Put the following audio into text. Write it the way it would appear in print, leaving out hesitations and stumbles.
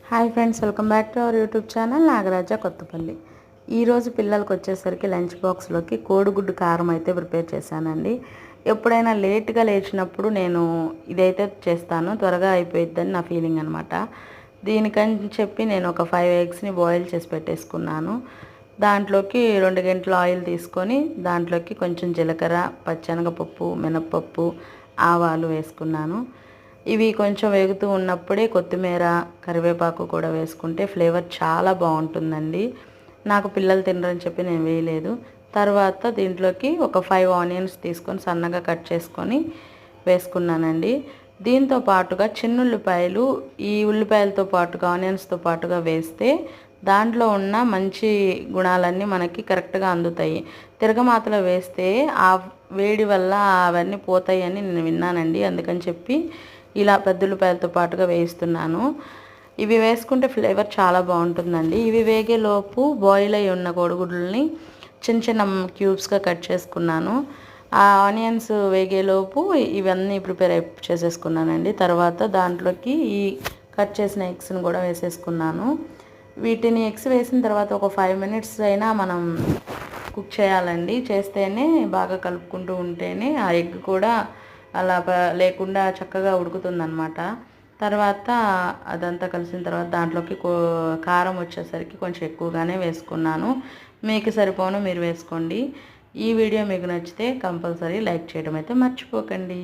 Hi friends, welcome back to our YouTube channel Nagaraja Kothapalli. ఈరోజు పిల్లలకి వచ్చేసరికి లంచ్ బాక్స్లోకి కోడిగుడ్డు కారం అయితే ప్రిపేర్ చేశానండి. ఎప్పుడైనా లేట్గా లేచినప్పుడు నేను ఇదైతే చేస్తాను, త్వరగా అయిపోయిద్దని నా ఫీలింగ్ అనమాట. దీనికని చెప్పి నేను ఒక 5 ఎగ్స్ని బాయిల్ చేసి పెట్టేసుకున్నాను. దాంట్లోకి 2 గంటల ఆయిల్ తీసుకొని దాంట్లోకి కొంచెం జీలకర్ర, పచ్చెనగపప్పు, మినప్పప్పు, ఆవాలు వేసుకున్నాను. ఇవి కొంచెం వేగుతూ ఉన్నప్పుడే కొత్తిమీర, కరివేపాకు కూడా వేసుకుంటే ఫ్లేవర్ చాలా బాగుంటుందండి. నాకు పిల్లలు తినరని చెప్పి నేను వేయలేదు. తర్వాత దీంట్లోకి ఒక 5 ఆనియన్స్ తీసుకొని సన్నగా కట్ చేసుకొని వేసుకున్నానండి. దీంతో పాటుగా చిన్నుల్లిపాయలు, ఈ ఉల్లిపాయలతో పాటుగా ఆనియన్స్తో పాటుగా వేస్తే దాంట్లో ఉన్న మంచి గుణాలన్నీ మనకి కరెక్ట్గా అందుతాయి. తిరగమాతలో వేస్తే ఆ వేడి వల్ల అవన్నీ పోతాయని నేను విన్నానండి. అందుకని చెప్పి ఇలా పెద్ద ఉల్లిపాయలతో పాటుగా వేయిస్తున్నాను. ఇవి వేసుకుంటే ఫ్లేవర్ చాలా బాగుంటుందండి. ఇవి వేగేలోపు బాయిల్ అయి ఉన్న కోడిగుడ్లని చిన్న చిన్న క్యూబ్స్గా కట్ చేసుకున్నాను. ఆ ఆనియన్స్ వేగేలోపు ఇవన్నీ ప్రిపేర్ చేసేసుకున్నానండి. తర్వాత దాంట్లోకి ఈ కట్ చేసిన ఎగ్స్ని కూడా వేసేసుకున్నాను. వీటిని ఎగ్స్ వేసిన తర్వాత ఒక 5 మినిట్స్ అయినా మనం కుక్ చేయాలండి. చేస్తేనే బాగా కలుపుకుంటూ ఉంటేనే ఆ ఎగ్ కూడా అలా లేకుండా చక్కగా ఉడుకుతుందన్నమాట. తర్వాత అదంతా కలిసిన తర్వాత దాంట్లోకి కారం వచ్చేసరికి కొంచెం ఎక్కువగానే వేసుకున్నాను. మీకు సరిపోను మీరు వేసుకోండి. ఈ వీడియో మీకు నచ్చితే కంపల్సరీ లైక్ చేయడం అయితే మర్చిపోకండి.